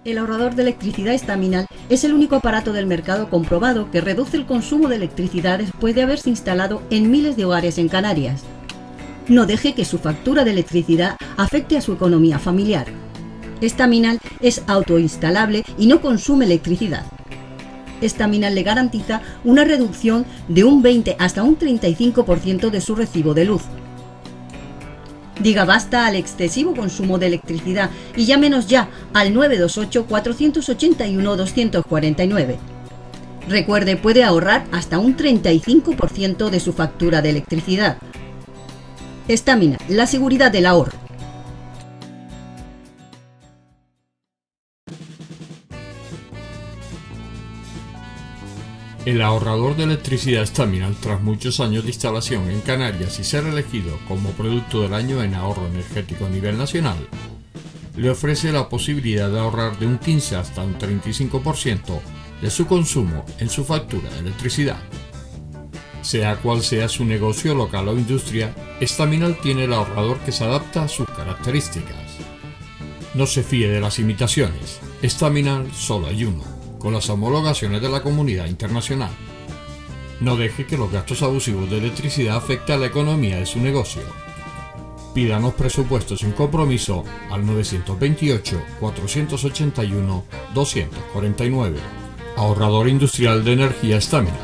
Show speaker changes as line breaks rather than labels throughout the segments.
El ahorrador de electricidad Estaminal es el único aparato del mercado comprobado que reduce el consumo de electricidad después de haberse instalado en miles de hogares en Canarias. No deje que su factura de electricidad afecte a su economía familiar. Estaminal es autoinstalable y no consume electricidad. Estaminal le garantiza una reducción de un 20 hasta un 35% de su recibo de luz. Diga basta al excesivo consumo de electricidad y llámenos ya al 928-481-249. Recuerde, puede ahorrar hasta un 35% de su factura de electricidad. Estaminal, la seguridad del ahorro.
El ahorrador de electricidad Estaminal, tras muchos años de instalación en Canarias y ser elegido como producto del año en ahorro energético a nivel nacional, le ofrece la posibilidad de ahorrar de un 15 hasta un 35% de su consumo en su factura de electricidad. Sea cual sea su negocio local o industria, Estaminal tiene el ahorrador que se adapta a sus características. No se fíe de las imitaciones, Estaminal solo hay uno, con las homologaciones de la comunidad internacional. No deje que los gastos abusivos de electricidad afecten a la economía de su negocio. Pídanos presupuestos sin compromiso al 928-481-249. Ahorrador industrial de energía Estaminal,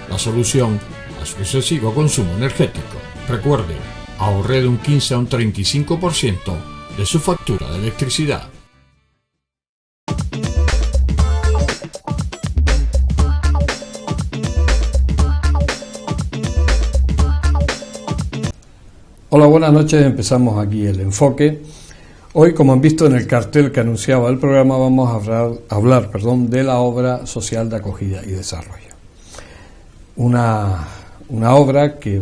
la solución a su excesivo consumo energético. Recuerde, ahorre de un 15 a un 35% de su factura de electricidad.
Hola, buenas noches. Empezamos aquí el enfoque. Hoy, como han visto en el cartel que anunciaba el programa, vamos a hablar de la obra social de acogida y desarrollo. Una obra que,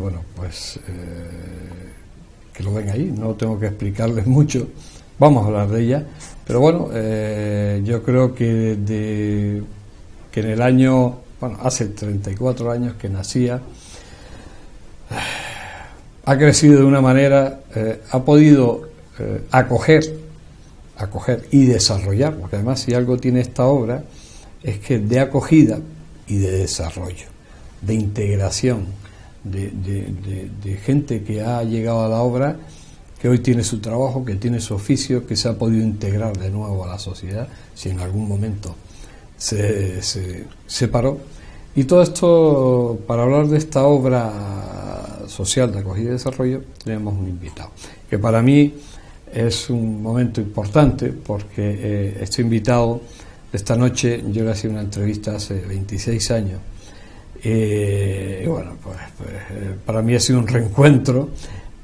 que lo ven ahí, no tengo que explicarles mucho, vamos a hablar de ella, pero yo creo que en el año, hace 34 años que nacía, ha crecido de una manera, ha podido acoger y desarrollar, porque además si algo tiene esta obra es que de acogida y de desarrollo, de integración, de gente que ha llegado a la obra, que hoy tiene su trabajo, que tiene su oficio, que se ha podido integrar de nuevo a la sociedad, si en algún momento se separó. Y todo esto, para hablar de esta obra social de acogida y desarrollo, tenemos un invitado, que para mí es un momento importante, porque este invitado de esta noche, yo le hacía una entrevista hace 26 años, para mí ha sido un reencuentro,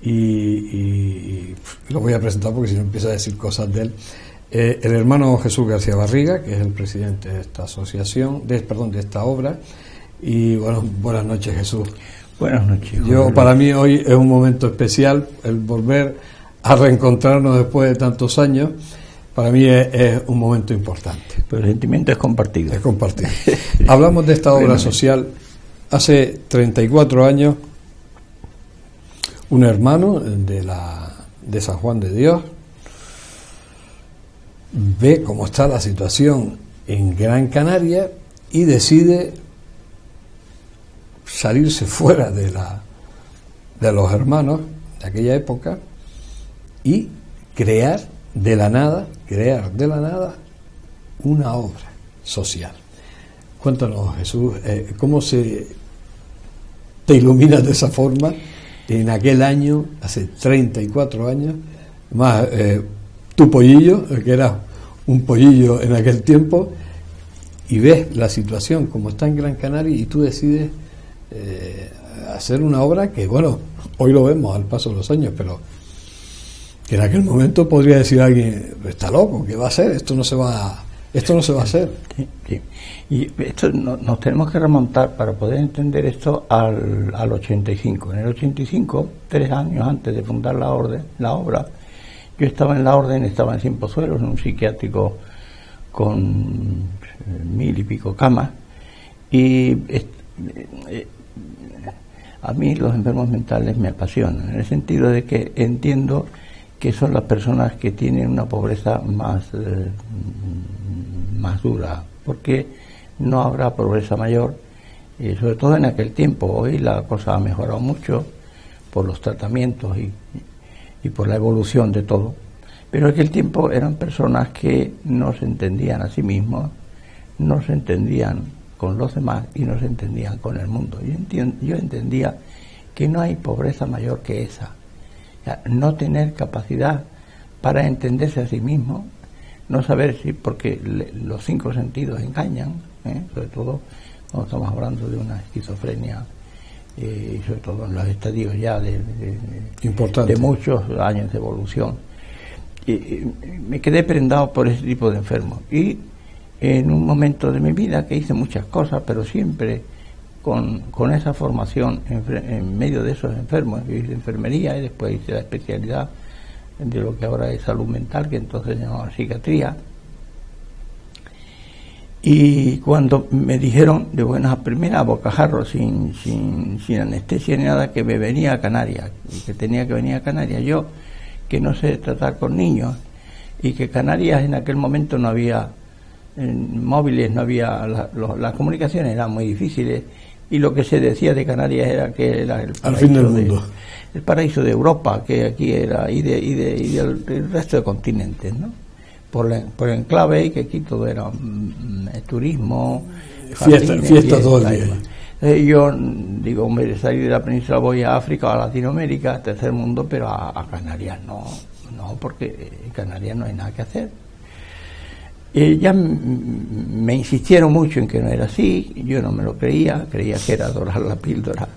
y lo voy a presentar porque si no empiezo a decir cosas de él. El hermano Jesús García Barriga, que es el presidente de esta asociación, de esta obra. Y buenas noches, Jesús.
Buenas noches.
Para mí hoy es un momento especial, el volver a reencontrarnos después de tantos años. Para mí es un momento importante.
Pero el sentimiento es compartido.
Es compartido. Hablamos de esta obra social hace 34 años. Un hermano de San Juan de Dios ve cómo está la situación en Gran Canaria y decide salirse fuera de los hermanos de aquella época y crear de la nada una obra social. Cuéntanos, Jesús, ¿cómo te iluminas de esa forma en aquel año, hace 34 años, más tu pollillo, que era un pollillo en aquel tiempo, y ves la situación como está en Gran Canaria y tú decides hacer una obra que, hoy lo vemos al paso de los años, pero que en aquel momento podría decir alguien, está loco, ¿qué va a hacer? Esto no se va a hacer.
Sí. Y esto nos tenemos que remontar para poder entender esto al 85. En el 85, 3 años antes de fundar la obra, yo estaba en la orden, estaba en Cienpozuelos, en un psiquiátrico con 1000 y pico camas, y a mí los enfermos mentales me apasionan, en el sentido de que entiendo que son las personas que tienen una pobreza más dura, porque no habrá pobreza mayor, sobre todo en aquel tiempo. Hoy la cosa ha mejorado mucho por los tratamientos y por la evolución de todo, pero en aquel tiempo eran personas que no se entendían a sí mismos, no se entendían con los demás y no se entendían con el mundo. Yo entendía que no hay pobreza mayor que esa. O sea, no tener capacidad para entenderse a sí mismo, no saber si, porque los 5 sentidos engañan, sobre todo cuando estamos hablando de una esquizofrenia, y sobre todo en los estadios ya de muchos años de evolución. Me quedé prendado por ese tipo de enfermos, y en un momento de mi vida que hice muchas cosas, pero siempre con esa formación en medio de esos enfermos. Yo hice enfermería y después hice la especialidad de lo que ahora es salud mental, que entonces se llamaba psiquiatría. Y cuando me dijeron de buenas a primeras, a bocajarro, sin anestesia ni nada, que me venía a Canarias, y que tenía que venir a Canarias, yo que no sé tratar con niños, y que Canarias en aquel momento no había móviles, no había las comunicaciones eran muy difíciles, y lo que se decía de Canarias era que era el
paraíso, al fin del mundo,
el paraíso de Europa, que aquí era, y del resto de continentes, ¿no? Por el enclave, y que aquí todo era turismo,
fiesta todo el día.
Yo digo, hombre, salir de la península voy a África, a Latinoamérica, a tercer mundo, pero a Canarias no, porque en Canarias no hay nada que hacer. Ya me insistieron mucho en que no era así, yo no me lo creía que era dorar la píldora,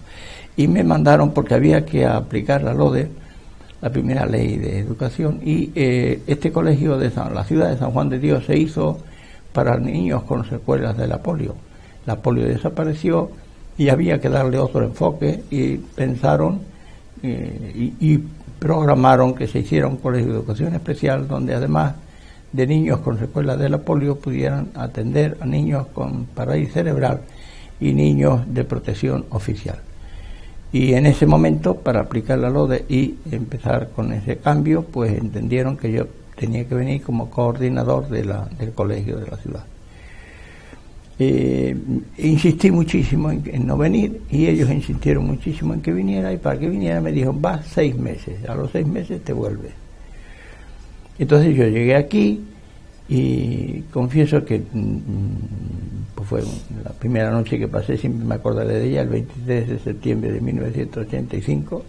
y me mandaron porque había que aplicar la LODE, la primera ley de educación, y este colegio de la ciudad de San Juan de Dios se hizo para niños con secuelas de la polio. La polio desapareció y había que darle otro enfoque, y pensaron y programaron que se hiciera un colegio de educación especial donde además de niños con secuelas de la polio pudieran atender a niños con parálisis cerebral y niños de protección oficial. Y en ese momento, para aplicar la LODE y empezar con ese cambio, pues entendieron que yo tenía que venir como coordinador del colegio de la ciudad. Insistí muchísimo en no venir, y ellos insistieron muchísimo en que viniera, y para que viniera me dijo, vas 6 meses, a los 6 meses te vuelves. Entonces yo llegué aquí, y confieso que pues fue la primera noche que pasé, siempre me acordaré de ella, el 23 de septiembre de 1985,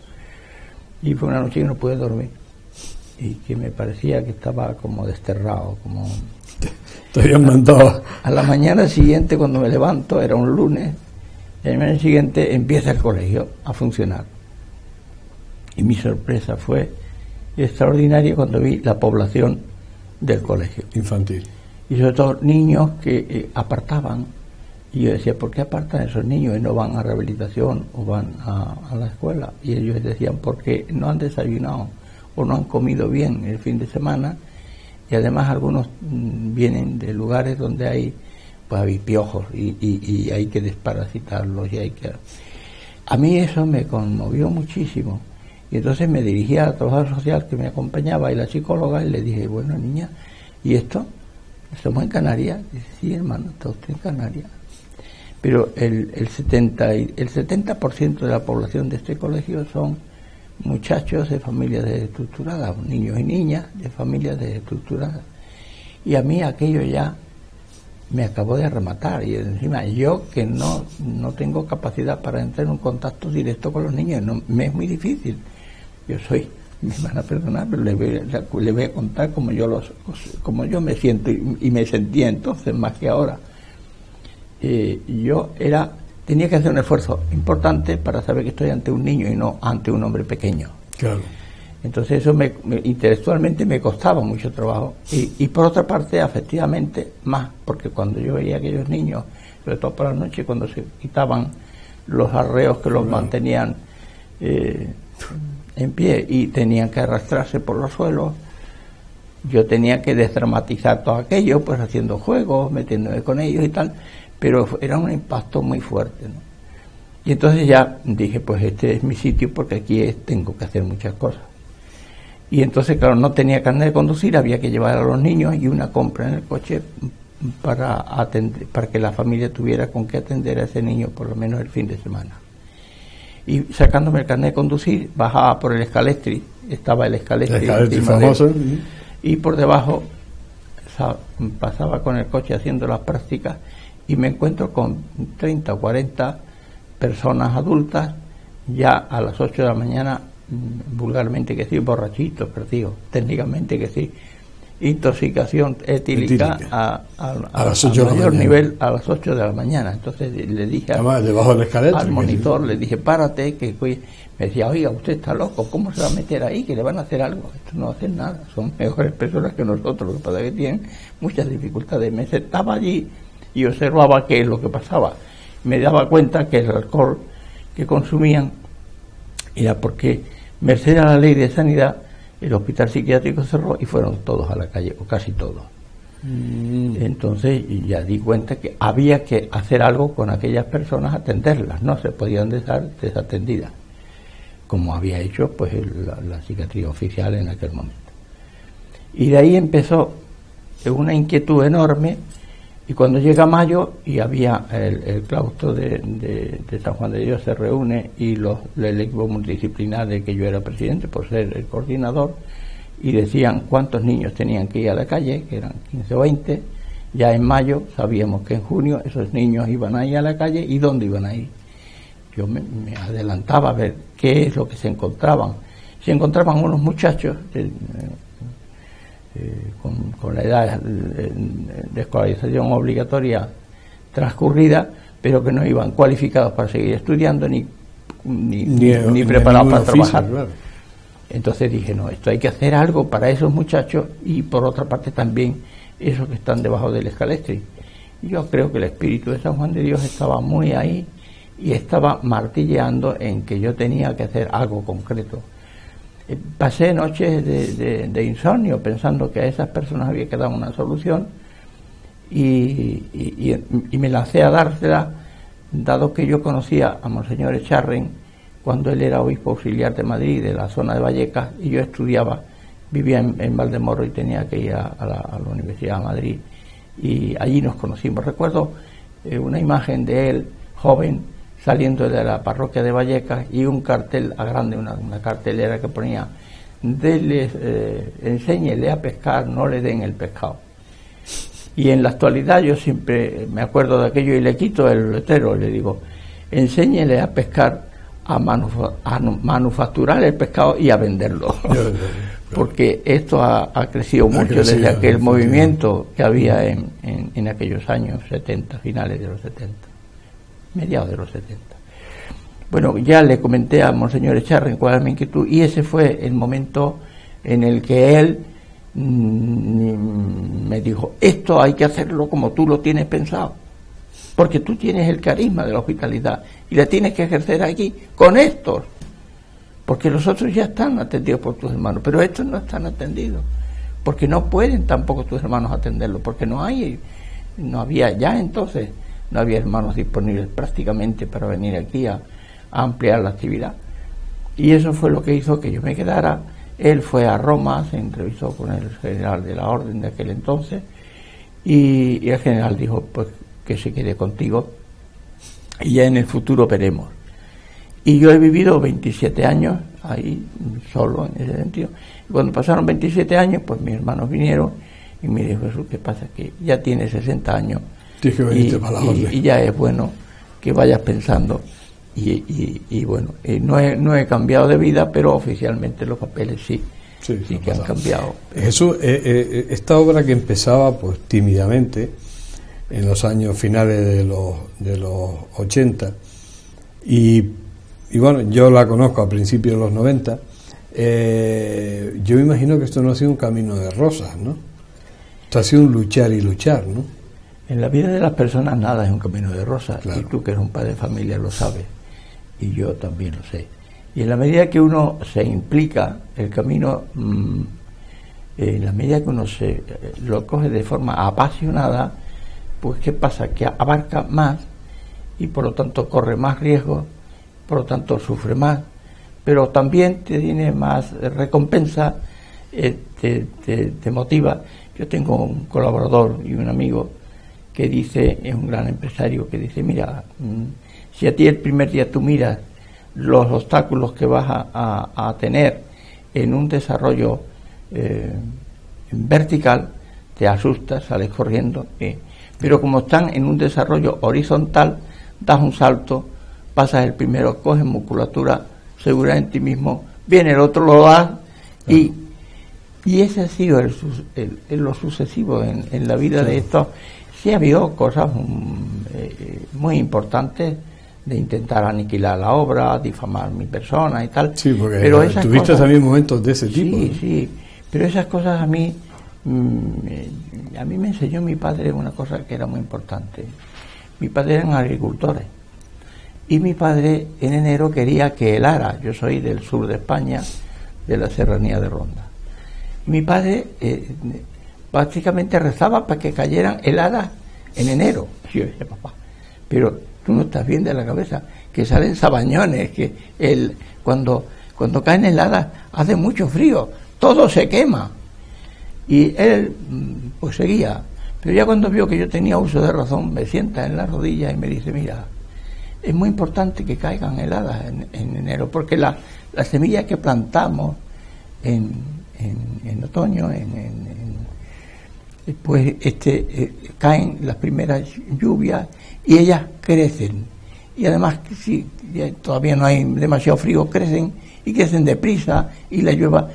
y fue una noche que no pude dormir, y que me parecía que estaba como desterrado, como...
Te habían mandado.
A la mañana siguiente, cuando me levanto, era un lunes, y la mañana siguiente empieza el colegio a funcionar, y mi sorpresa fue extraordinaria cuando vi la población del colegio
infantil,
y sobre todo niños que apartaban, y yo decía, ¿por qué apartan esos niños y no van a rehabilitación o van a la escuela? Y ellos decían, porque no han desayunado o no han comido bien el fin de semana, y además algunos vienen de lugares donde hay piojos y hay que desparasitarlos, y hay que... A mí eso me conmovió muchísimo. Y entonces me dirigí a la trabajadora social que me acompañaba y la psicóloga, y le dije, bueno, niña, ¿y esto? ¿Estamos en Canarias? Dice, sí, hermano, está usted en Canarias. Pero el 70% de la población de este colegio son muchachos de familias desestructuradas, niños y niñas de familias desestructuradas. Y a mí aquello ya me acabó de rematar, y encima yo que no tengo capacidad para entrar en un contacto directo con los niños, me es muy difícil. Yo soy, me van a perdonar, pero les voy a contar como yo me siento y me sentía entonces más que ahora. Yo tenía que hacer un esfuerzo importante para saber que estoy ante un niño y no ante un hombre pequeño.
Claro.
Entonces eso intelectualmente me costaba mucho trabajo, y por otra parte afectivamente más, porque cuando yo veía a aquellos niños, sobre todo por la noche, cuando se quitaban los arreos que los mantenían en pie y tenían que arrastrarse por los suelos, yo tenía que desdramatizar todo aquello, pues haciendo juegos, metiéndome con ellos y tal, pero era un impacto muy fuerte, ¿no? Y entonces ya dije, pues este es mi sitio, porque aquí tengo que hacer muchas cosas. Y entonces, claro, no tenía carnet de conducir, había que llevar a los niños, y una compra en el coche para que la familia tuviera con qué atender a ese niño por lo menos el fin de semana. Y sacándome el carnet de conducir, bajaba por el Escalestri, estaba el Escalestri
famoso,
y por debajo pasaba con el coche haciendo las prácticas y me encuentro con 30 o 40 personas adultas ya a las 8 de la mañana, vulgarmente que sí, borrachitos, perdidos, técnicamente que sí, intoxicación etílica a mayor nivel a las 8 de la mañana. Entonces le dije al monitor, le dije, párate, que me decía, oiga, usted está loco, ¿cómo se va a meter ahí? Que le van a hacer algo. Esto no hacen nada, son mejores personas que nosotros, lo que pasa es que tienen muchas dificultades. Me sentaba allí y observaba qué es lo que pasaba. Me daba cuenta que el alcohol que consumían era porque, merced a la ley de sanidad, el hospital psiquiátrico cerró y fueron todos a la calle, o casi todos. Entonces ya di cuenta que había que hacer algo con aquellas personas, atenderlas, no se podían dejar desatendidas, como había hecho pues la psiquiatría oficial en aquel momento. Y de ahí empezó una inquietud enorme, y cuando llega mayo y había el claustro de San Juan de Dios se reúne y el equipo multidisciplinar del que yo era presidente por ser el coordinador, y decían cuántos niños tenían que ir a la calle, que eran 15 o 20, ya en mayo sabíamos que en junio esos niños iban a ir a la calle y dónde iban a ir. Yo me adelantaba a ver qué es lo que se encontraban. Se encontraban unos muchachos con la edad de escolarización obligatoria transcurrida, pero que no iban cualificados para seguir estudiando ni preparados para trabajar. Claro. Entonces dije, no, esto hay que hacer algo para esos muchachos y por otra parte también esos que están debajo del Escalestri. Yo creo que el espíritu de San Juan de Dios estaba muy ahí y estaba martilleando en que yo tenía que hacer algo concreto. Pasé noches de insomnio pensando que a esas personas había que dar una solución y me lancé a dársela, dado que yo conocía a Monseñor Echarren cuando él era obispo auxiliar de Madrid, de la zona de Vallecas, y yo vivía en Valdemoro y tenía que ir a la Universidad de Madrid, y allí nos conocimos. Recuerdo una imagen de él, joven, saliendo de la parroquia de Vallecas, y un cartel a grande, una cartelera que ponía, enséñele a pescar, no le den el pescado. Y en la actualidad yo siempre me acuerdo de aquello y le quito el letrero, le digo, enséñele a pescar, a manufacturar el pescado y a venderlo. Porque esto ha crecido mucho desde aquel movimiento que había en aquellos años 70, finales de los 70. Mediados de los 70. Bueno, ya le comenté a Monseñor Echarren cuál era mi inquietud, y ese fue el momento en el que él me dijo, esto hay que hacerlo como tú lo tienes pensado, porque tú tienes el carisma de la hospitalidad y la tienes que ejercer aquí con estos, porque los otros ya están atendidos por tus hermanos, pero estos no están atendidos, porque no pueden tampoco tus hermanos atenderlos, porque no había ya entonces, no había hermanos disponibles prácticamente para venir aquí a ampliar la actividad. Y eso fue lo que hizo que yo me quedara. Él fue a Roma, se entrevistó con el general de la orden de aquel entonces, y el general dijo pues que se quede contigo y ya en el futuro veremos. Y yo he vivido 27 años ahí solo en ese sentido. Y cuando pasaron 27 años, pues mis hermanos vinieron y me dijo, Jesús, ¿qué pasa? Que ya tienes 60 años y ya es bueno que vayas pensando. Y bueno, no he cambiado de vida, pero oficialmente los papeles sí que han cambiado.
Jesús, esta obra que empezaba pues tímidamente en los años finales de los 80 y bueno, yo la conozco a principios de los 90, yo me imagino que esto no ha sido un camino de rosas, ¿no? Esto ha sido un luchar y luchar, ¿no?
En la vida de las personas nada es un camino de rosas,
claro.
Y tú que eres un padre de familia lo sabes, y yo también lo sé. Y en la medida que uno se implica, el camino, en la medida que uno lo coge de forma apasionada, pues ¿qué pasa? Que abarca más y por lo tanto corre más riesgo, por lo tanto sufre más, pero también te tiene más recompensa, te motiva. Yo tengo un colaborador y un amigo que dice, es un gran empresario, que dice, mira, si a ti el primer día tú miras los obstáculos que vas a tener en un desarrollo vertical, te asustas, sales corriendo, pero como están en un desarrollo horizontal, das un salto, pasas el primero, coges musculatura, seguridad en ti mismo, viene el otro, lo das, y ese ha sido lo sucesivo en la vida de estos. Sí ha habido cosas muy importantes de intentar aniquilar la obra, difamar mi persona y tal.
Sí, porque
pero esas
tuviste
cosas,
también momentos de ese tipo.
Sí,
¿no?
sí, pero esas cosas a mí me enseñó mi padre una cosa que era muy importante. Mi padre eran agricultores y mi padre en enero quería que helara. Yo soy del sur de España, de la serranía de Ronda. Mi padre prácticamente rezaba para que cayeran heladas en enero. Y yo decía, papá, pero tú no estás bien de la cabeza, que salen sabañones, que cuando caen heladas hace mucho frío, todo se quema. Y él pues seguía, pero ya cuando vio que yo tenía uso de razón, me sienta en la rodilla y me dice, mira, es muy importante que caigan heladas en enero, porque las semillas que plantamos en otoño, pues caen las primeras lluvias y ellas crecen, y además si todavía no hay demasiado frío, crecen deprisa, y la lluvia,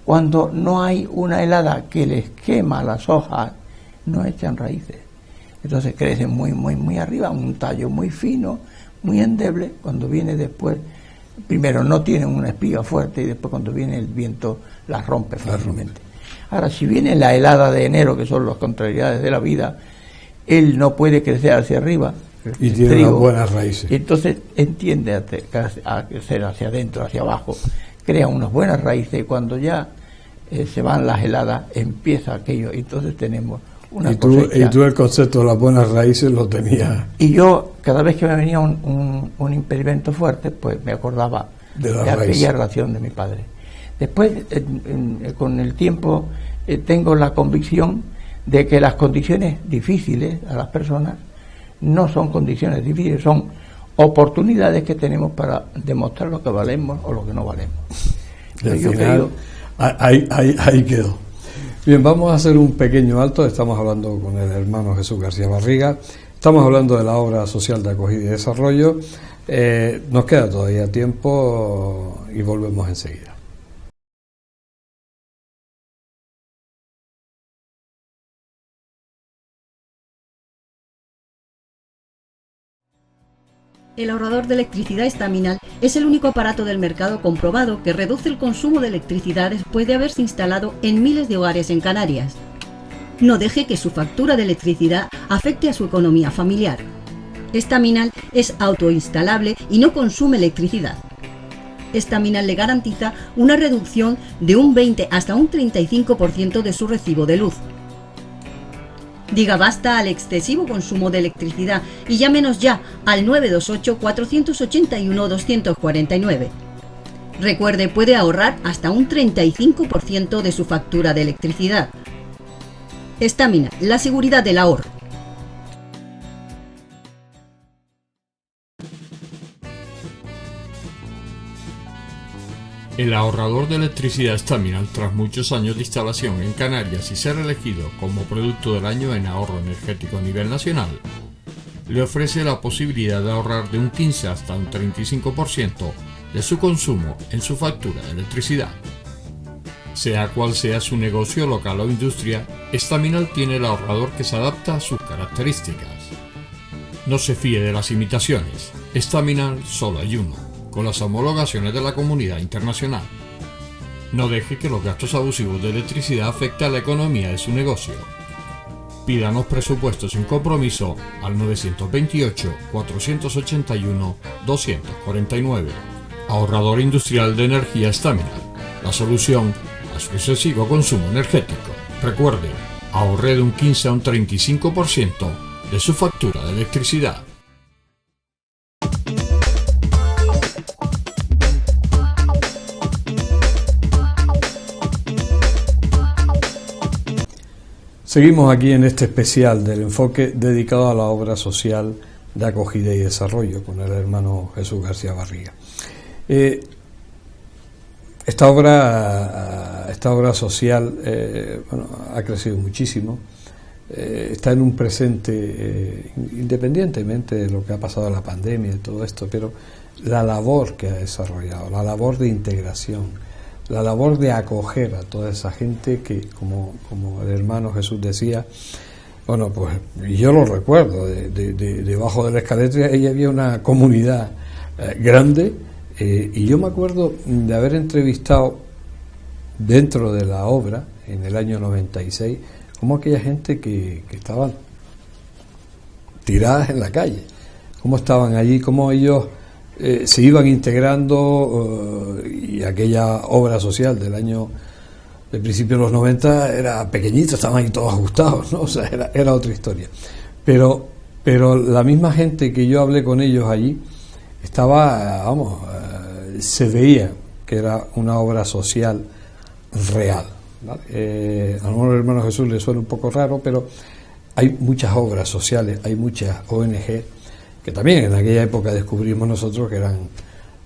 cuando no hay una helada que les quema las hojas, no echan raíces, entonces crecen muy muy muy arriba, un tallo muy fino, muy endeble. Cuando viene después, primero no tienen una espiga fuerte, y después cuando viene el viento las rompe fácilmente. Ahora, si viene la helada de enero, que son las contrariedades de la vida, él no puede crecer hacia arriba.
Y tiene unas buenas raíces.
Y entonces entiende a crecer hacia adentro, hacia abajo, crea unas buenas raíces, y cuando ya se van las heladas, empieza aquello, y entonces tenemos una cosecha. Y
tú el concepto de las buenas raíces lo tenías.
Y yo, cada vez que me venía un impedimento fuerte, pues me acordaba de aquella relación de mi padre. Después, con el tiempo, tengo la convicción de que las condiciones difíciles a las personas no son condiciones difíciles, son oportunidades que tenemos para demostrar lo que valemos o lo que no valemos.
Yo creo, ahí quedó. Bien, vamos a hacer un pequeño alto. Estamos hablando con el hermano Jesús García Barriga. Estamos hablando de la obra social de acogida y desarrollo. Nos queda todavía tiempo y volvemos enseguida.
El ahorrador de electricidad estaminal es el único aparato del mercado comprobado que reduce el consumo de electricidad después de haberse instalado en miles de hogares en Canarias. No deje que su factura de electricidad afecte a su economía familiar. Estaminal es autoinstalable y no consume electricidad. Estaminal le garantiza una reducción de un 20 hasta un 35% de su recibo de luz. Diga basta al excesivo consumo de electricidad y llámenos ya al 928-481-249. Recuerde, puede ahorrar hasta un 35% de su factura de electricidad. Estaminal, la seguridad del ahorro.
El ahorrador de electricidad Estaminal, tras muchos años de instalación en Canarias y ser elegido como producto del año en ahorro energético a nivel nacional, le ofrece la posibilidad de ahorrar de un 15 hasta un 35% de su consumo en su factura de electricidad. Sea cual sea su negocio local o industria, Estaminal tiene el ahorrador que se adapta a sus características. No se fíe de las imitaciones, Estaminal solo hay uno, con las homologaciones de la comunidad internacional. No deje que los gastos abusivos de electricidad afecten a la economía de su negocio. Pídanos presupuestos sin compromiso al 928-481-249. Ahorrador industrial de energía Estaminal, la solución a su excesivo consumo energético. Recuerde, ahorre de un 15 a un 35% de su factura de electricidad.
Seguimos aquí en este especial del enfoque dedicado a la obra social de acogida y desarrollo con el hermano Jesús García Barriga. Esta obra social ha crecido muchísimo, está en un presente, independientemente de lo que ha pasado en la pandemia y todo esto, pero la labor que ha desarrollado, la labor de integración, la labor de acoger a toda esa gente que, como el hermano Jesús decía, bueno, pues yo lo recuerdo, debajo de la escalera ahí había una comunidad grande, y yo me acuerdo de haber entrevistado dentro de la obra, en el año 96, como aquella gente que estaban tiradas en la calle, cómo estaban allí, cómo ellos se iban integrando, y aquella obra social del principio de los 90 era pequeñita, estaban ahí todos ajustados, ¿no? O sea, era otra historia. Pero la misma gente que yo hablé con ellos allí estaba, se veía que era una obra social real, ¿vale? A lo mejor al hermano Jesús le suena un poco raro, pero hay muchas obras sociales, hay muchas ONG que también en aquella época descubrimos nosotros que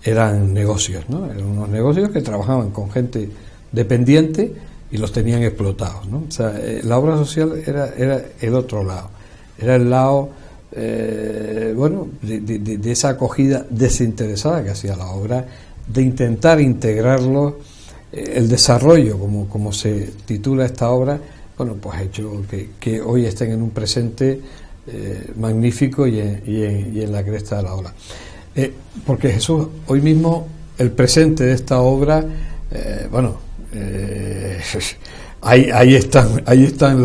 eran negocios, ¿no? Eran unos negocios que trabajaban con gente dependiente y los tenían explotados, ¿no? O sea, la obra social era el otro lado, era el lado de esa acogida desinteresada que hacía la obra, de intentar integrarlo, el desarrollo, como se titula esta obra, bueno, pues ha hecho que hoy estén en un presente magnífico y en la cresta de la ola. Porque Jesús, hoy mismo el presente de esta obra, ahí están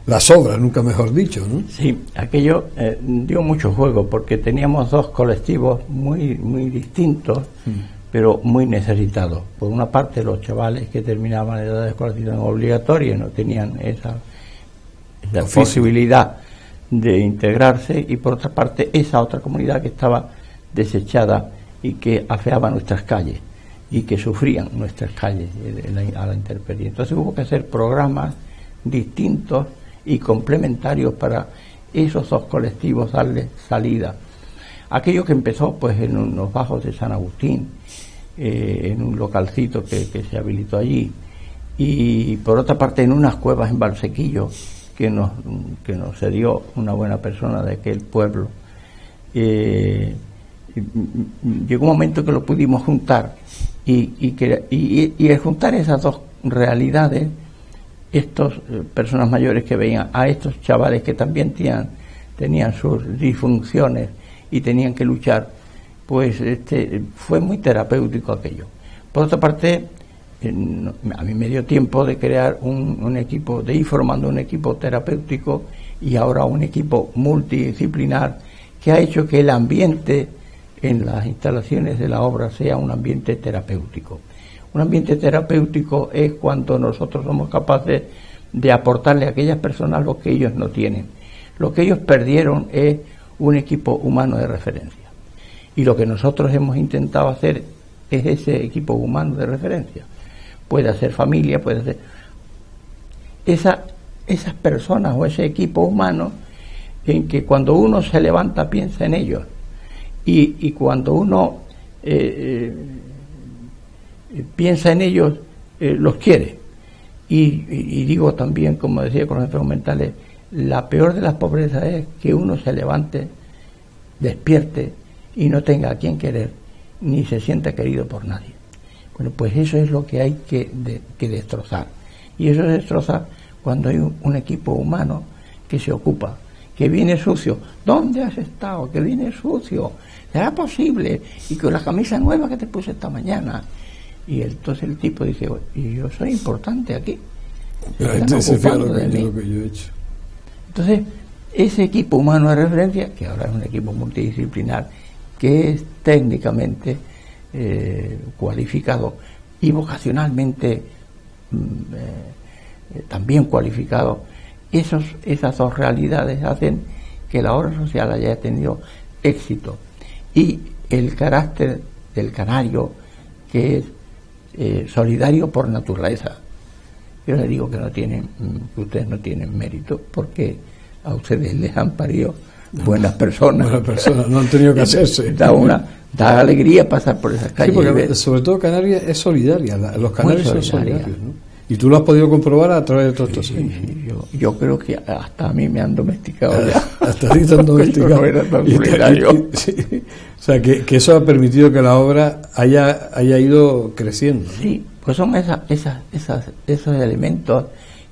las obras, nunca mejor dicho, ¿no?
Sí, aquello dio mucho juego porque teníamos dos colectivos muy, muy distintos, pero muy necesitados. Por una parte, los chavales que terminaban la edad de escolarización obligatoria y no tenían esa posibilidad de integrarse, y por otra parte esa otra comunidad que estaba desechada y que afeaba nuestras calles y que sufrían nuestras calles a la intemperie. Entonces hubo que hacer programas distintos y complementarios para esos dos colectivos, darles salida. Aquello que empezó pues en los bajos de San Agustín, en un localcito que se habilitó allí, y por otra parte en unas cuevas en Valsequillo que nos cedió una buena persona de aquel pueblo. Llegó un momento que lo pudimos juntar y al juntar esas dos realidades, estas personas mayores que veían a estos chavales que también tenían sus disfunciones y tenían que luchar, pues fue muy terapéutico aquello. Por otra parte, a mí me dio tiempo de crear un equipo, de ir formando un equipo terapéutico y ahora un equipo multidisciplinar que ha hecho que el ambiente en las instalaciones de la obra sea un ambiente terapéutico. Un ambiente terapéutico es cuando nosotros somos capaces de aportarle a aquellas personas lo que ellos no tienen. Lo que ellos perdieron es un equipo humano de referencia. Y lo que nosotros hemos intentado hacer es ese equipo humano de referencia. Puede ser familia, puede ser esas personas o ese equipo humano en que cuando uno se levanta piensa en ellos, y cuando uno piensa en ellos los quiere. Y digo también, como decía con los enfermos mentales, la peor de las pobrezas es que uno se levante, despierte y no tenga a quien querer, ni se sienta querido por nadie. Bueno, pues eso es lo que hay que destrozar. Y eso se destroza cuando hay un equipo humano que se ocupa, que viene sucio. ¿Dónde has estado? Que viene sucio. ¿Será posible? Y con la camisa nueva que te puse esta mañana. Y entonces el tipo dice, y yo soy importante aquí.
Entonces, lo que yo he hecho.
Entonces, ese equipo humano de referencia, que ahora es un equipo multidisciplinar, que es técnicamente cualificado y vocacionalmente también cualificado, esas dos realidades hacen que la obra social haya tenido éxito. Y el carácter del canario, que es solidario por naturaleza, Yo les digo que no tienen, que ustedes no tienen mérito, porque a ustedes les han parido buenas personas.
Buenas personas, no han tenido que hacerse.
Da alegría pasar por esas calles.
Sí, porque sobre todo Canarias es solidaria, los canarios son solidarios, ¿no? Y tú lo has podido comprobar a través de todos estos años.
Yo creo que hasta a mí me han domesticado ya.
Hasta a ti te han domesticado.
No era tan solidario.
Sí. O sea, que eso ha permitido que la obra haya ido creciendo, ¿no?
Sí, pues son esos elementos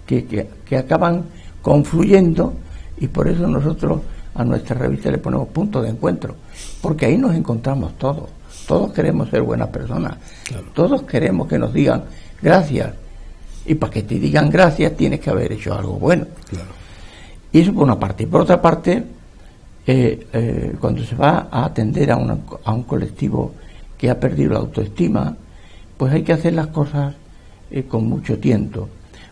que acaban confluyendo, y por eso nosotros a nuestra revista le ponemos punto de encuentro, porque ahí nos encontramos todos. Todos queremos ser buenas personas. Claro. Todos queremos que nos digan gracias. Y para que te digan gracias tienes que haber hecho algo bueno.
Claro.
Y eso por una parte. Y por otra parte, cuando se va a atender a un colectivo que ha perdido la autoestima, pues hay que hacer las cosas con mucho tiento,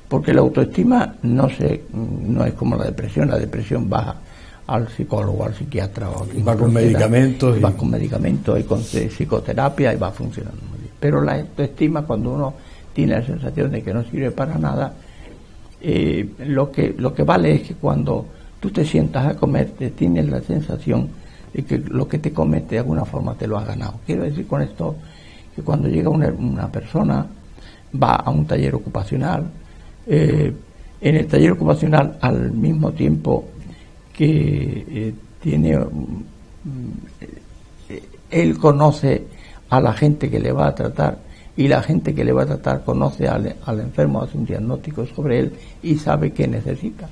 porque la autoestima no es como la depresión baja al psicólogo, al psiquiatra,
va con medicamentos,
va con medicamentos y con psicoterapia, y va funcionando muy bien. Pero la autoestima, cuando uno tiene la sensación de que no sirve para nada, lo que vale es que cuando tú te sientas a comer, te tienes la sensación de que lo que te comes de alguna forma te lo has ganado. Quiero decir con esto que cuando llega una persona, va a un taller ocupacional, en el taller ocupacional, al mismo tiempo que él conoce a la gente que le va a tratar, y la gente que le va a tratar conoce al enfermo, hace un diagnóstico sobre él y sabe qué necesita.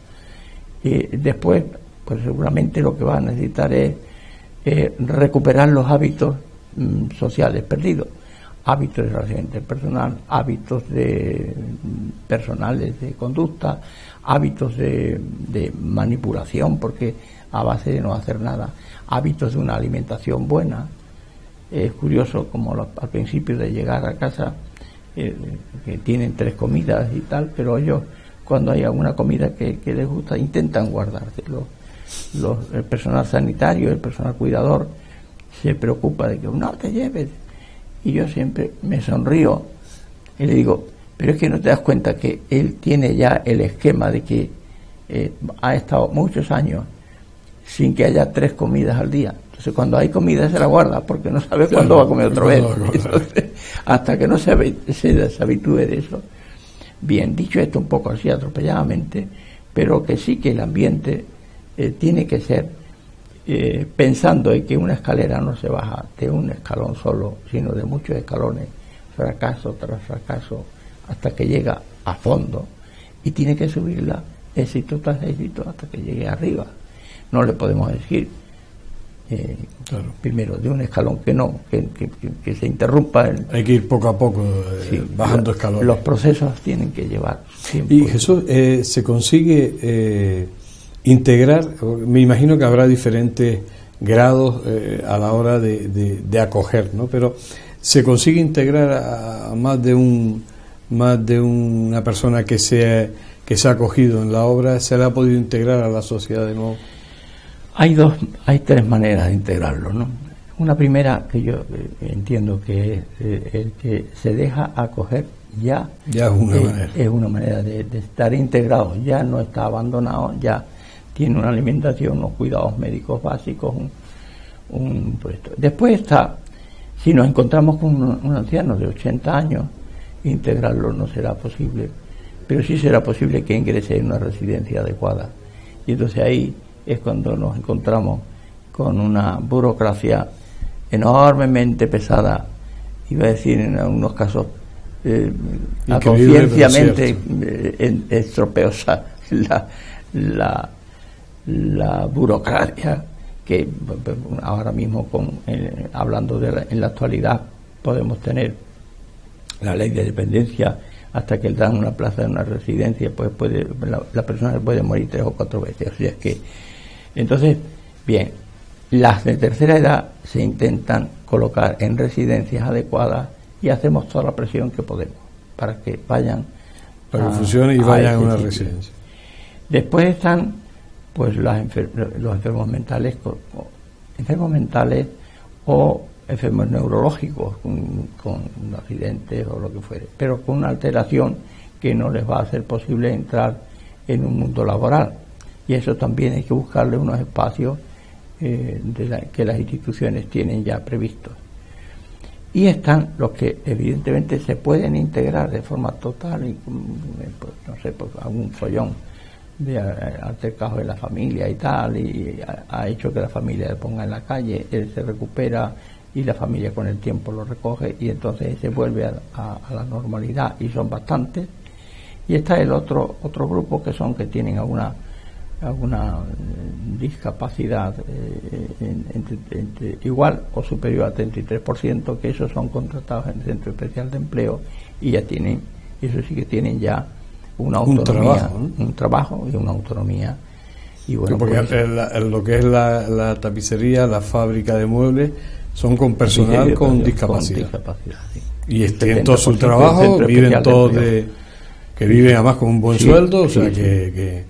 Después, pues seguramente lo que va a necesitar es recuperar los hábitos sociales perdidos, hábitos de relación interpersonal, hábitos personales de conducta, hábitos de manipulación, porque a base de no hacer nada, hábitos de una alimentación buena. Es curioso como al principio de llegar a casa, que tienen 3 comidas y tal, pero ellos, cuando hay alguna comida que les gusta, intentan guardarse. El personal sanitario, el personal cuidador, se preocupa de que no te lleves. Y yo siempre me sonrío y le digo, pero es que no te das cuenta que él tiene ya el esquema de que ha estado muchos años sin que haya 3 comidas al día. Entonces, cuando hay comida se la guarda, porque no sabe cuándo va a comer otra vez. Entonces, hasta que no se deshabitúe de eso. Bien, dicho esto un poco así atropelladamente, pero que sí que el ambiente tiene que ser pensando en que una escalera no se baja de un escalón solo, sino de muchos escalones, fracaso tras fracaso, hasta que llega a fondo, y tiene que subirla éxito tras éxito hasta que llegue arriba. No le podemos decir primero de un escalón que se interrumpa.
Hay que ir poco a poco bajando escalones.
Los procesos tienen que llevar tiempo.
Y Jesús, se consigue integrar, me imagino que habrá diferentes grados a la hora de acoger, ¿no? Pero se consigue integrar a más de una persona que se ha acogido en la obra. ¿Se le ha podido integrar a la sociedad de nuevo?
Hay 3 maneras de integrarlo, ¿no? Una primera, que yo entiendo que es el que se deja acoger, ya es una manera de estar integrado, ya no está abandonado, ya tiene una alimentación, unos cuidados médicos básicos, un puesto. Después está, si nos encontramos con un anciano de 80 años, integrarlo no será posible, pero sí será posible que ingrese en una residencia adecuada. Y entonces ahí es cuando nos encontramos con una burocracia enormemente pesada, iba a decir en algunos casos a concienciamente estropeosa, la burocracia que ahora mismo hablando en la actualidad podemos tener la ley de dependencia. Hasta que le dan una plaza en una residencia, pues la persona puede morir 3 o 4 veces. O sea que, entonces, bien, las de tercera edad se intentan colocar en residencias adecuadas y hacemos toda la presión que podemos para que vayan,
para que funcione y vayan a una residencia.
Después están, pues, los enfermos mentales o enfermos neurológicos con accidentes o lo que fuere, pero con una alteración que no les va a ser posible entrar en un mundo laboral. Y eso también hay que buscarle unos espacios que las instituciones tienen ya previstos. Y están los que evidentemente se pueden integrar de forma total, y pues, no sé, pues algún follón de altercado de la familia y tal, y ha hecho que la familia le ponga en la calle, él se recupera y la familia con el tiempo lo recoge y entonces se vuelve a la normalidad, y son bastantes. Y está el otro grupo que tienen alguna discapacidad entre igual o superior al 33%, que esos son contratados en el Centro Especial de Empleo y ya tienen, eso sí que tienen ya una autonomía, un trabajo y una autonomía. Y bueno,
porque pues, lo que es la tapicería, la fábrica de muebles, son con personal con discapacidad. Sí. Y tienen todo su trabajo, viven todos que viven además con un buen sueldo, o sea que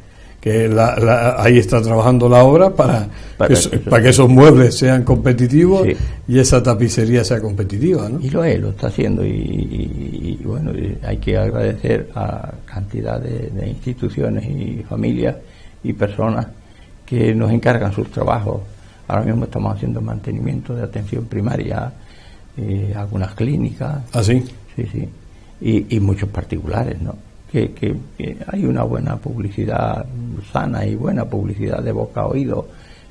ahí está trabajando la obra para que esos muebles sean competitivos, sí, y esa tapicería sea competitiva, ¿no?
Y lo está haciendo, y bueno, hay que agradecer a cantidad de instituciones y familias y personas que nos encargan sus trabajos. Ahora mismo estamos haciendo mantenimiento de atención primaria, algunas clínicas.
¿Ah, sí?
Sí. Y muchos particulares, ¿no? Que hay una buena publicidad sana y buena publicidad de boca a oído,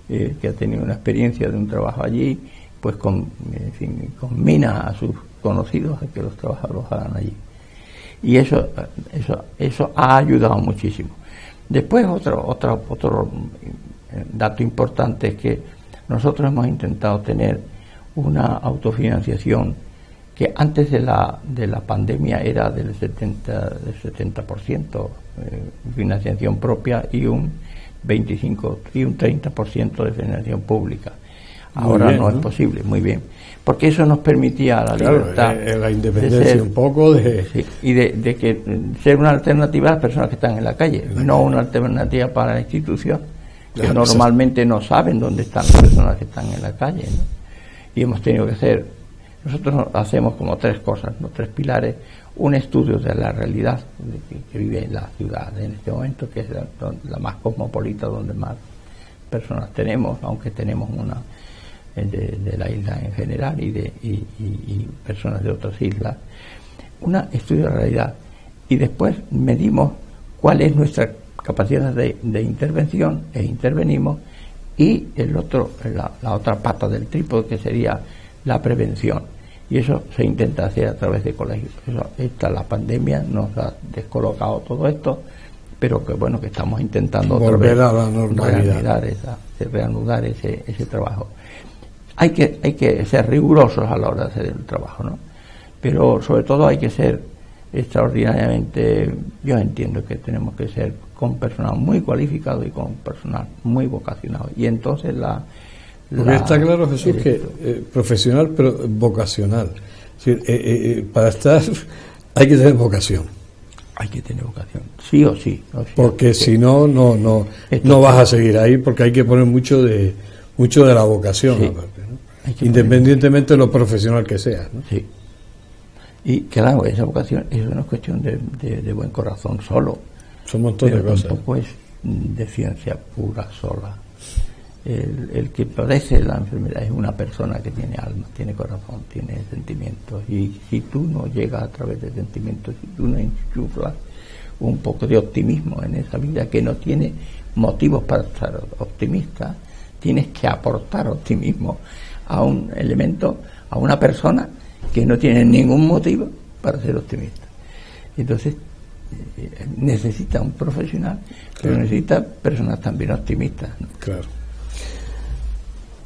que ha tenido una experiencia de un trabajo allí, pues conmina a sus conocidos a que los trabajadores hagan allí. Y eso ha ayudado muchísimo. Después otro dato importante es que nosotros hemos intentado tener una autofinanciación que antes de la pandemia era del 70% financiación propia y un 25 y un 30% de financiación pública. Ahora bien, no es posible, muy bien, porque eso nos permitía la libertad,
la independencia de ser, un poco
sí, y de que ser una alternativa a las personas que están en la calle, no una alternativa para la institución, que normalmente no saben dónde están las personas que están en la calle, ¿no? Y hemos tenido que hacer, nosotros hacemos como tres cosas, ¿no? Tres pilares: un estudio de la realidad que vive en la ciudad en este momento, que es la más cosmopolita, donde más personas tenemos, aunque tenemos una de la isla en general y personas de otras islas. Un estudio de la realidad, y después medimos cuál es nuestra capacidad de intervención, e intervenimos, y la otra pata del trípode, que sería la prevención, y eso se intenta hacer a través de colegios. La pandemia nos ha descolocado todo esto, pero que bueno, que estamos intentando
volver a la normalidad,
reanudar ese trabajo. Hay que ser rigurosos a la hora de hacer el trabajo, ¿no? Pero sobre todo hay que ser extraordinariamente, yo entiendo que tenemos que ser con personal muy cualificado y con personal muy vocacionado. Y entonces
porque está claro, Jesús, que profesional pero vocacional. Es decir, para estar hay que tener vocación.
Hay que tener vocación, sí o sí.
Porque si no vas a seguir ahí, porque hay que poner mucho de la vocación, sí, aparte, ¿no? Independientemente de lo profesional que sea, ¿no?
Sí. Y claro, esa vocación eso no es cuestión de buen corazón solo.
Son un montón de cosas.
Tampoco es de ciencia pura sola. El que padece la enfermedad es una persona que tiene alma, tiene corazón, tiene sentimientos, y si tú no llegas a través de sentimientos, si tú no enchuflas un poco de optimismo en esa vida que no tiene motivos para estar optimista, tienes que aportar optimismo a un elemento, a una persona que no tiene ningún motivo para ser optimista. Entonces necesita un profesional, pero necesita personas también optimistas, ¿no?
Claro.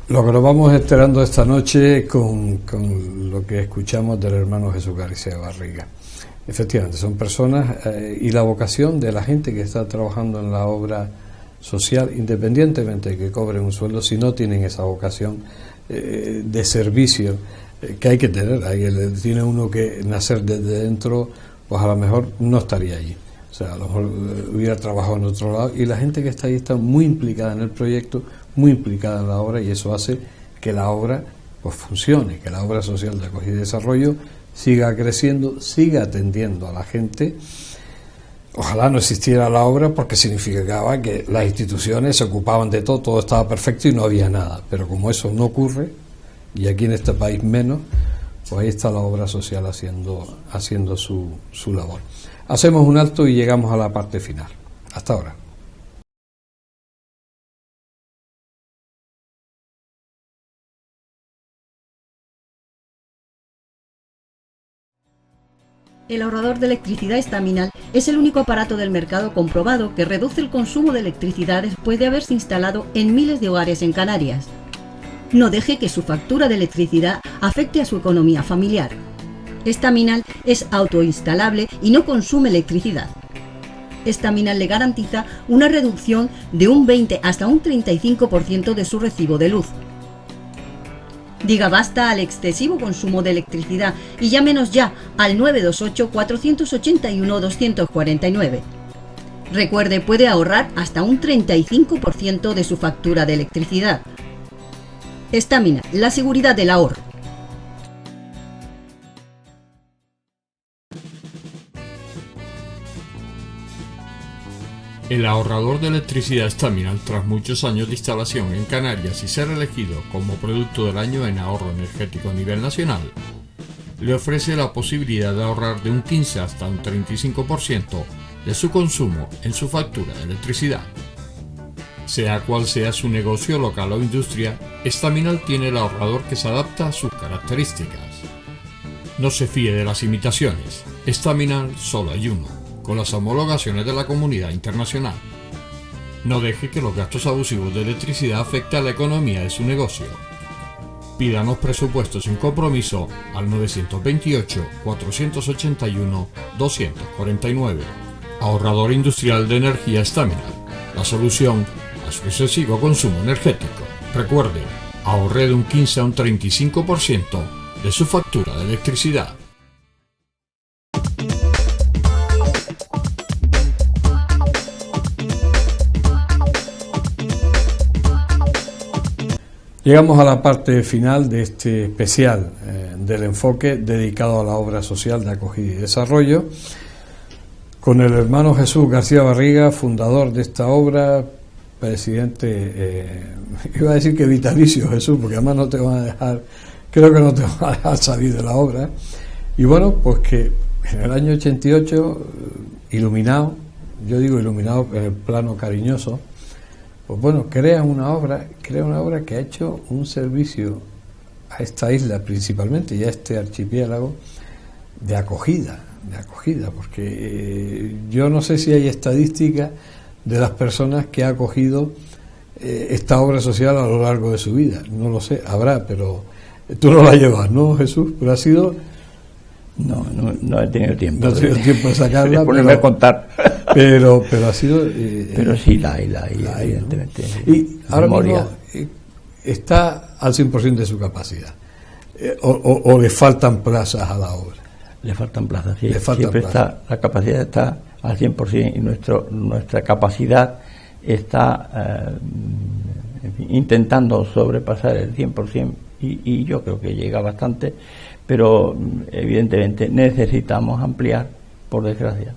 Lo que nos vamos esperando esta noche con lo que escuchamos del hermano Jesús García Barriga. Efectivamente, son personas y la vocación de la gente que está trabajando en la obra social, independientemente de que cobren un sueldo, si no tienen esa vocación de servicio que hay que tener. Tiene uno que nacer desde dentro, pues a lo mejor no estaría allí. O sea, a lo mejor hubiera trabajado en otro lado, y la gente que está ahí está muy implicada en el proyecto, muy implicada en la obra, y eso hace que la obra pues funcione, que la obra social de acogida y desarrollo siga creciendo, siga atendiendo a la gente Ojalá no existiera la obra, porque significaba que las instituciones se ocupaban de todo, todo estaba perfecto y no había nada. Pero como eso no ocurre, y aquí en este país menos, pues ahí está la obra social haciendo su labor. Hacemos un alto y llegamos a la parte final. Hasta ahora.
El ahorrador de electricidad estaminal es el único aparato del mercado comprobado que reduce el consumo de electricidad después de haberse instalado en miles de hogares en Canarias. No deje que su factura de electricidad afecte a su economía familiar. Estaminal es autoinstalable y no consume electricidad. Estaminal le garantiza una reducción de un 20 hasta un 35% de su recibo de luz. Diga basta al excesivo consumo de electricidad y llámenos ya al 928-481-249. Recuerde, puede ahorrar hasta un 35% de su factura de electricidad. Estaminal, la seguridad del ahorro.
El ahorrador de electricidad Estaminal, tras muchos años de instalación en Canarias y ser elegido como producto del año en ahorro energético a nivel nacional, le ofrece la posibilidad de ahorrar de un 15 hasta un 35% de su consumo en su factura de electricidad. Sea cual sea su negocio local o industria, Estaminal tiene el ahorrador que se adapta a sus características. No se fíe de las imitaciones, Estaminal solo hay uno, con las homologaciones de la comunidad internacional. No deje que los gastos abusivos de electricidad afecten a la economía de su negocio. Pídanos presupuestos sin compromiso al 928-481-249. Ahorrador industrial de energía Estaminal, la solución a su excesivo consumo energético. Recuerde, ahorre de un 15 a un 35% de su factura de electricidad.
Llegamos a la parte final de este especial del enfoque dedicado a la obra social de acogida y desarrollo, con el hermano Jesús García Barriga, fundador de esta obra, presidente, iba a decir que vitalicio, Jesús, porque además no te van a dejar, creo que no te van a dejar salir de la obra. Y bueno, pues que en el año 88, iluminado, yo digo iluminado en el plano cariñoso, pues bueno, crea una obra que ha hecho un servicio a esta isla principalmente y a este archipiélago de acogida, porque yo no sé si hay estadísticas de las personas que ha acogido esta obra social a lo largo de su vida, no lo sé, habrá, pero tú no la llevas, ¿no, Jesús? Pero ha sido...
No he tenido tiempo.
No he tenido tiempo de sacarla.
De ponerme a contar.
Pero ha sido...
pero sí la hay, evidentemente.
¿No? Y ahora mismo está al 100% de su capacidad. O le faltan plazas a la obra.
Le faltan plazas, sí. Siempre está, la capacidad está al 100% y nuestra capacidad está en fin, intentando sobrepasar el 100% y yo creo que llega bastante, pero evidentemente necesitamos ampliar, por desgracia.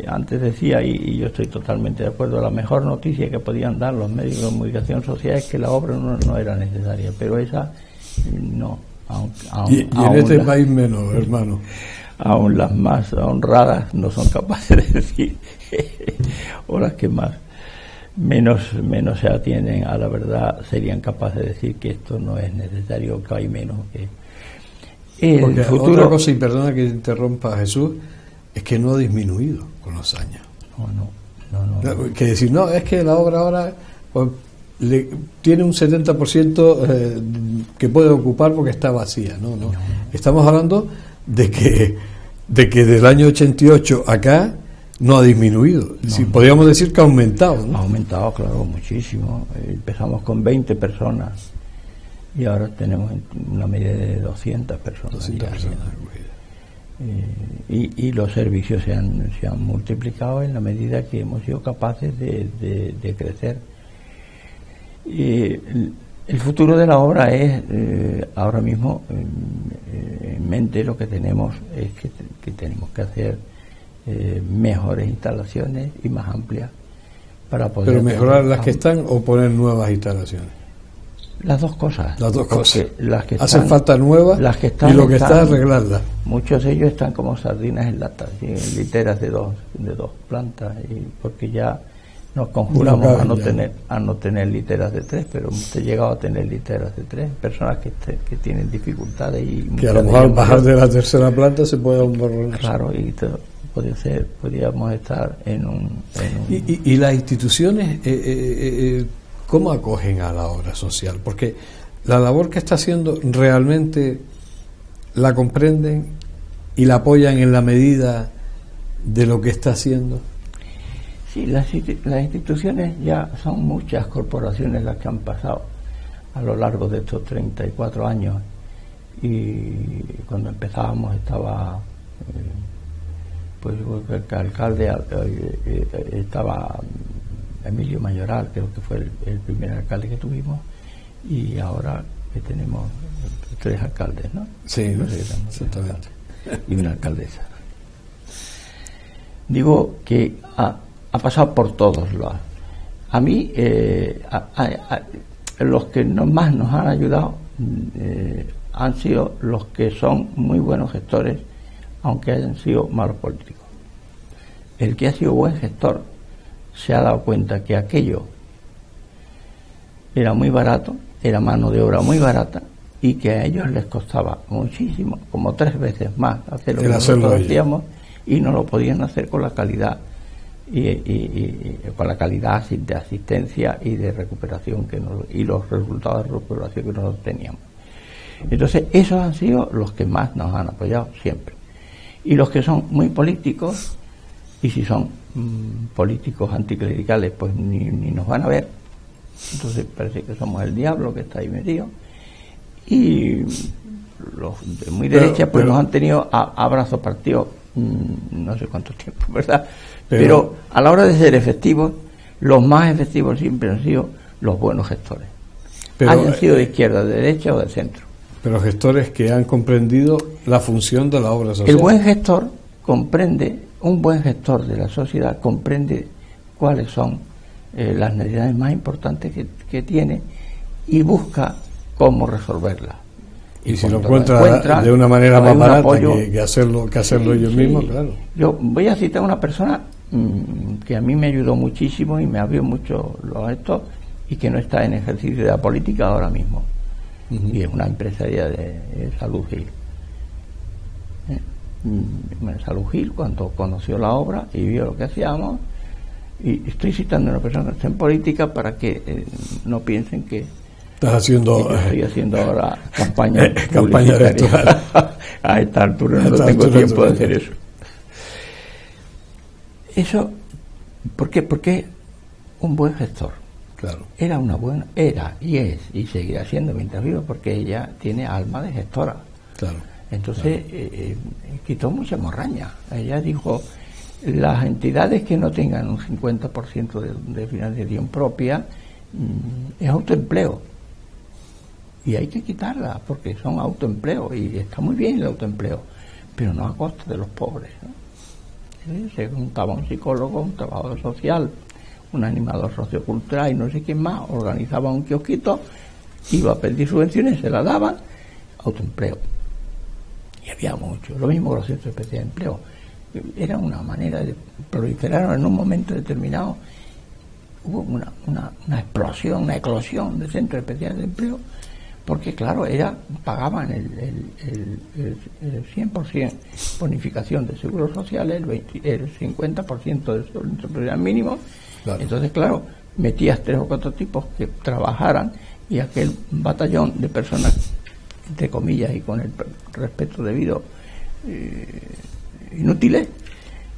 Antes decía, y yo estoy totalmente de acuerdo, la mejor noticia que podían dar los medios de comunicación social es que la obra no era necesaria, pero esa no.
Y en este país menos, hermano.
Aún las más honradas no son capaces de decir, o las que más menos se atienden a la verdad serían capaces de decir que esto no es necesario, que hay menos que
porque futuro. Otra cosa, y perdona que interrumpa, Jesús, es que no ha disminuido con los años.
No.
Que decir, no, es que la obra ahora pues, tiene un 70% que puede ocupar porque está vacía. No. Estamos hablando de que del año 88 acá no ha disminuido. Podríamos decir que ha aumentado, ¿no?
Ha aumentado, claro, muchísimo. Empezamos con 20 personas y ahora tenemos una media de 200 personas.
200 personas.
Y los servicios se han multiplicado en la medida que hemos sido capaces de crecer. El futuro de la obra es, ahora mismo, en mente lo que tenemos es que tenemos que hacer mejores instalaciones y más amplias para poder...
¿Pero mejorar las que están o poner nuevas instalaciones?
Las dos cosas.
Las dos cosas.
Las que
hacen falta nuevas,
las que están,
y lo que está arreglarlas.
Muchos de ellos están como sardinas en lata, en literas de dos plantas, y porque ya nos conjuramos a no tener literas de 3, pero hemos llegado a tener literas de 3, personas que tienen dificultades y
que a lo mejor bajar de la tercera planta se puede dar un borrón.
Claro, y podríamos estar en un...
¿Y las instituciones cómo acogen a la obra social? Porque la labor que está haciendo realmente la comprenden y la apoyan en la medida de lo que está haciendo.
Sí, las instituciones ya son muchas corporaciones las que han pasado a lo largo de estos 34 años, y cuando empezábamos estaba pues el alcalde estaba Emilio Mayoral, creo que fue el primer alcalde que tuvimos, y ahora que tenemos 3 alcaldes, ¿no?
Sí, no sé, exactamente.
Y una alcaldesa. Digo que ha pasado por todos lados. A mí, los que más nos han ayudado han sido los que son muy buenos gestores, aunque hayan sido malos políticos. El que ha sido buen gestor se ha dado cuenta que aquello era muy barato, era mano de obra muy barata, y que a ellos les costaba muchísimo, como 3 veces más hacer lo que nosotros hacíamos, y no lo podían hacer con la calidad y con la calidad de asistencia y de recuperación y los resultados de recuperación que nosotros teníamos. Entonces esos han sido los que más nos han apoyado siempre, y los que son muy políticos, y si son políticos anticlericales, pues ni nos van a ver. Entonces parece que somos el diablo que está ahí metido, y los de muy derecha pues nos han tenido a brazos partidos no sé cuánto tiempo, ¿verdad? Pero a la hora de ser efectivos, los más efectivos siempre han sido los buenos gestores, hayan sido de izquierda, de derecha o de centro.
Pero gestores que han comprendido la función de la obra social.
El buen gestor comprende, un buen gestor de la sociedad comprende cuáles son las necesidades más importantes que tiene, y busca cómo resolverlas.
Y si lo encuentra de una manera más barata que hacerlo ellos mismos, claro.
Yo voy a citar a una persona que a mí me ayudó muchísimo y me abrió mucho esto, y que no está en ejercicio de la política ahora mismo. Y es una empresaria de Salud Gil. Salud Gil, cuando conoció la obra y vio lo que hacíamos, y estoy citando a una persona que está en política para que no piensen que estoy haciendo ahora campaña
electoral.
A esta altura no tengo tiempo de hacer eso. Eso, ¿por qué? Porque un buen gestor.
Claro.
Era y es, y seguirá siendo mientras viva, porque ella tiene alma de gestora.
Claro.
Entonces quitó mucha morraña. Ella dijo: las entidades que no tengan un 50% de financiación propia es autoempleo, y hay que quitarla porque son autoempleo, y está muy bien el autoempleo, pero no a costa de los pobres, ¿no? Se juntaba un psicólogo, un trabajador social, un animador sociocultural y no sé quién más, organizaba un kiosquito, iba a pedir subvenciones, se la daban, autoempleo. Y había mucho, lo mismo con los centros especiales de empleo. Era una manera de proliferar. En un momento determinado hubo una explosión, una eclosión de centros especiales de empleo, porque claro, pagaban el 100% bonificación de seguros sociales, el 50% de seguridad mínimo. Claro. Entonces, claro, metías 3 o 4 tipos que trabajaran, y aquel batallón de personas, entre comillas y con el respeto debido, inútiles.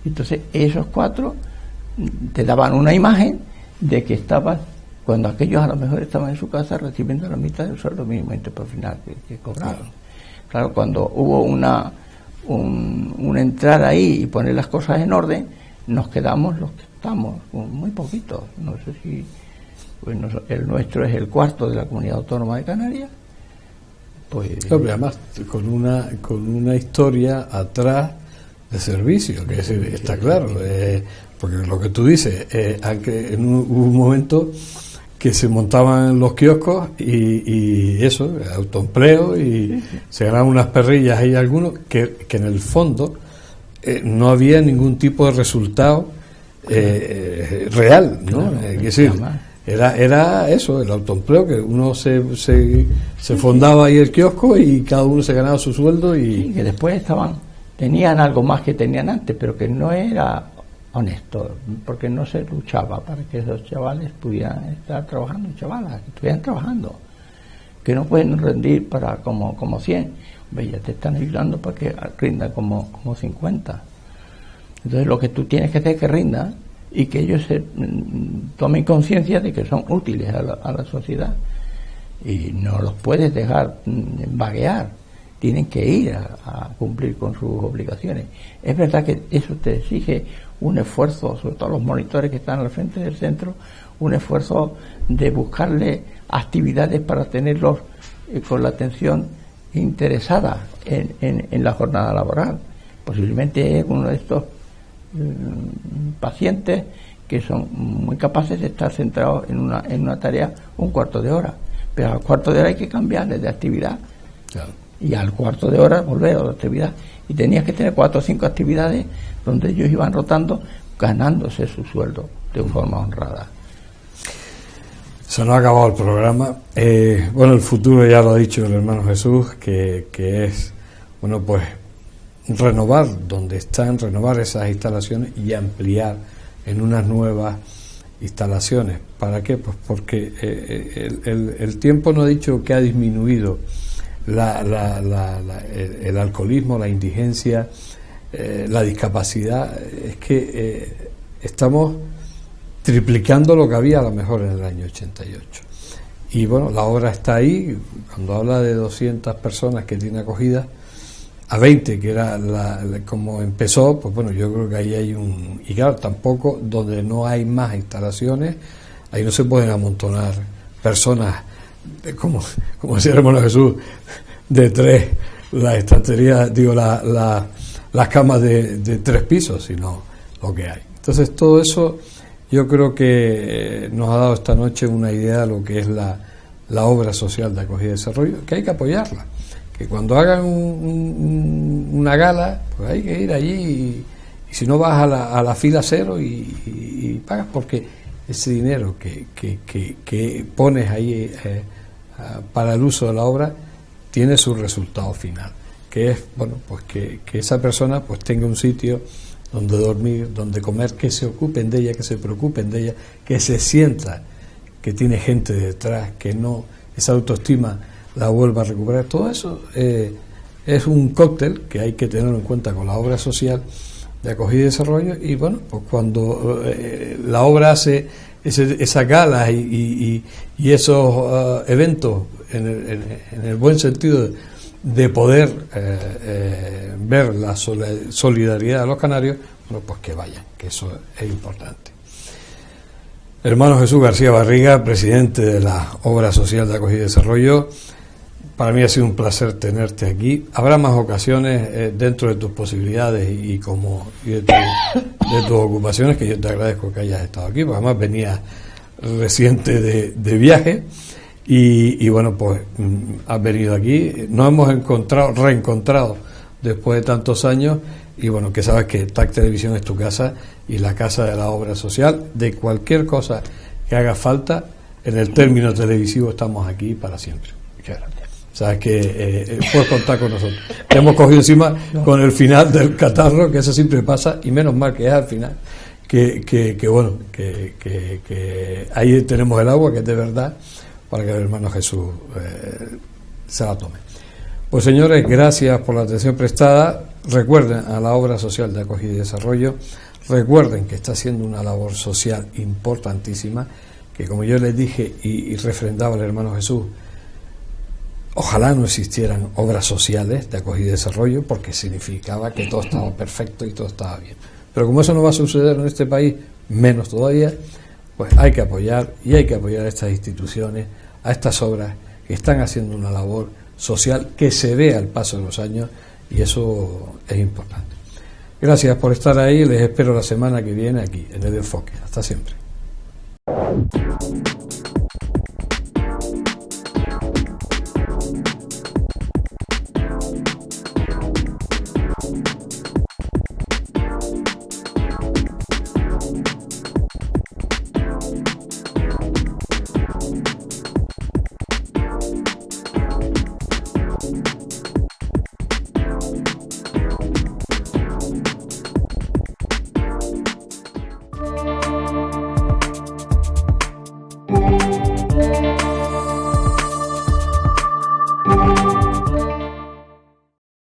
Entonces esos 4 te daban una imagen de que estabas, cuando aquellos a lo mejor estaban en su casa recibiendo la mitad del sueldo mínimo interprofesional que cobraron. Claro, cuando hubo una entrada ahí y poner las cosas en orden, nos quedamos los que estamos, muy poquitos. No sé si el nuestro es el 4º de la Comunidad Autónoma de Canarias. Pues
además con una historia atrás servicio, que está claro, porque lo que tú dices, aunque hubo un momento que se montaban los kioscos y eso, autoempleo, y se ganaban unas perrillas ahí algunos, que en el fondo no había ningún tipo de resultado real, ¿no?
Claro,
Es decir, era eso, el autoempleo, que uno se fondaba ahí el kiosco y cada uno se ganaba su sueldo y...
Sí, que después tenían algo más que tenían antes, pero que no era honesto, porque no se luchaba para que esos chavales pudieran estar trabajando, chavalas, que estuvieran trabajando, que no pueden rendir para como 100, ya te están ayudando para que rinda como 50. Entonces lo que tú tienes que hacer es que rinda y que ellos tomen conciencia de que son útiles a la sociedad, y no los puedes dejar vaguear, tienen que ir a cumplir con sus obligaciones. Es verdad que eso te exige un esfuerzo, sobre todo los monitores que están al frente del centro, un esfuerzo de buscarle actividades para tenerlos con la atención interesada en la jornada laboral. Posiblemente es uno de estos pacientes que son muy capaces de estar centrados en una tarea un cuarto de hora, pero al cuarto de hora hay que cambiarles de actividad.
Claro.
Y al cuarto de hora volver a la actividad, y tenías que tener 4 o 5 actividades donde ellos iban rotando, ganándose su sueldo de forma honrada.
Se nos ha acabado el programa. Bueno, el futuro ya lo ha dicho el hermano Jesús, que es, bueno, pues renovar donde están, renovar esas instalaciones y ampliar en unas nuevas instalaciones. ¿Para qué? Pues porque el tiempo no ha dicho que ha disminuido el alcoholismo, la indigencia, la discapacidad. Es que estamos triplicando lo que había a lo mejor en el año 88. Y bueno, la obra está ahí. Cuando habla de 200 personas que tiene acogida, a 20, que era como empezó, pues bueno, yo creo que ahí hay un... Y claro, tampoco, donde no hay más instalaciones, ahí no se pueden amontonar personas, como decía el hermano Jesús, de 3, las estanterías, digo, las camas de 3 pisos, sino lo que hay. Entonces, todo eso yo creo que nos ha dado esta noche una idea de lo que es la obra social de acogida y desarrollo, que hay que apoyarla. Que cuando hagan una gala, pues hay que ir allí y si no vas a la fila cero y pagas, porque ese dinero que pones ahí para el uso de la obra tiene su resultado final, que es, bueno, pues que esa persona pues tenga un sitio donde dormir, donde comer, que se ocupen de ella, que se preocupen de ella, que se sienta que tiene gente detrás, que no, esa autoestima la vuelva a recuperar. Todo eso es un cóctel que hay que tener en cuenta con la obra social de acogida y desarrollo. Y bueno, pues cuando la obra hace esas galas y esos eventos en el buen sentido de poder ver la solidaridad de los canarios, bueno, pues que vayan, que eso es importante. Hermano Jesús García Barriga, presidente de la Obra Social de Acogida y Desarrollo, para mí ha sido un placer tenerte aquí. Habrá más ocasiones dentro de tus posibilidades y de tus ocupaciones, que yo te agradezco que hayas estado aquí, porque además venía reciente de viaje y bueno, pues has venido aquí. Nos hemos reencontrado después de tantos años, y bueno, que sabes que TAC Televisión es tu casa y la casa de la obra social. De cualquier cosa que haga falta en el término televisivo, estamos aquí para siempre.
Muchas gracias.
Sabes que puedes contar con nosotros. Te hemos cogido encima con el final del catarro, que eso siempre pasa, y menos mal que es al final, que bueno, que ahí tenemos el agua, que es de verdad, para que el hermano Jesús se la tome. Pues señores, gracias por la atención prestada. Recuerden a la obra social de acogida y desarrollo, recuerden que está haciendo una labor social importantísima, que como yo les dije y refrendaba el hermano Jesús, ojalá no existieran obras sociales de acogida y desarrollo, porque significaba que todo estaba perfecto y todo estaba bien. Pero como eso no va a suceder en este país, menos todavía, pues hay que apoyar, y hay que apoyar a estas instituciones, a estas obras que están haciendo una labor social que se ve al paso de los años, y eso es importante. Gracias por estar ahí, les espero la semana que viene aquí, en El Enfoque. Hasta siempre.
Thank you.